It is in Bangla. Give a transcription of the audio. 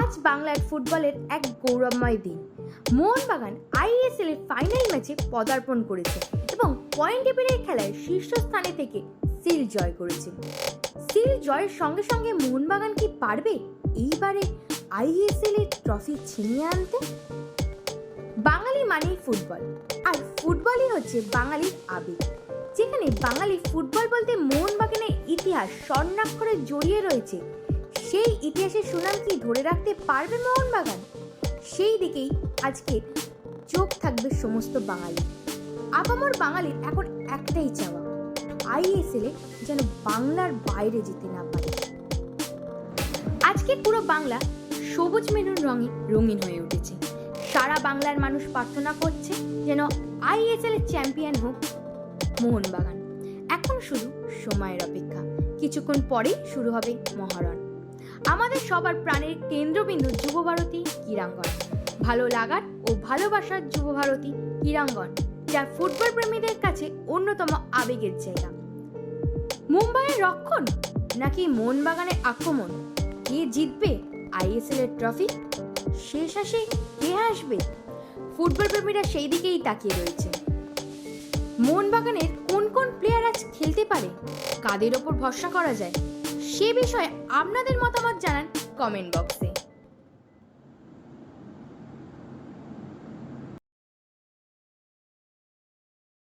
আজ বাংলার ফুটবলের এক গৌরবময় দিন। মোহনবাগান আইএসএল এর ফাইনাল ম্যাচে পদার্পণ করেছে এবং পয়েন্ট টেবিলের খেলায় শীর্ষস্থানে থেকে সিল জয় করেছে। সিল জয়ের সঙ্গে সঙ্গে মোহনবাগান কি পারবে এইবারে আইএসএল এর ট্রফি ছিনিয়ে আনতে? বাঙালি মানেই ফুটবল, আর ফুটবলই হচ্ছে বাঙালির আবেগ। যেখানে বাঙালি ফুটবল বলতে মোহনবাগানের ইতিহাস স্বর্ণাক্ষরে জড়িয়ে রয়েছে, সেই ইতিহাসের সুনাম কি ধরে রাখতে পারবে মোহনবাগান? সেই দিকেই আজকে চোখ থাকবে সমস্ত বাঙালি। আপামর বাঙালির এখন একটাই চাওয়া, আইএসএল যেন বাংলার বাইরে যেতে না পারে। আজকে পুরো বাংলা সবুজ মেরুন রঙে রঙিন হয়ে উঠেছে। সারা বাংলার মানুষ প্রার্থনা করছে যেন আইএসএল এর চ্যাম্পিয়ন হোক মোহনবাগান। এখন শুধু সময়ের অপেক্ষা, কিছুক্ষণ পরেই শুরু হবে মহারণ। আমাদের সবার প্রাণের কেন্দ্রবিন্দু যুবভারতী ক্রীড়াঙ্গন, ভালো লাগার ও ভালোবাসার যুবভারতী ক্রীড়াঙ্গন, যা ফুটবল প্রেমীদের কাছে অন্যতম আবেগের জায়গা। মুম্বাইয়ের রক্ষণ নাকি মোহনবাগানের আক্রমণ, কে জিতবে আইএসএল এর ট্রফি? শেষ আসে কে আসবে? ফুটবল প্রেমীরা সেই দিকেই তাকিয়ে রয়েছে। মোহনবাগানের কোন কোন প্লেয়ার আজ খেলতে পারে, কাদের ওপর ভরসা করা যায়, সে বিষয়ে আপনাদের মতামত জানান কমেন্ট বক্সে।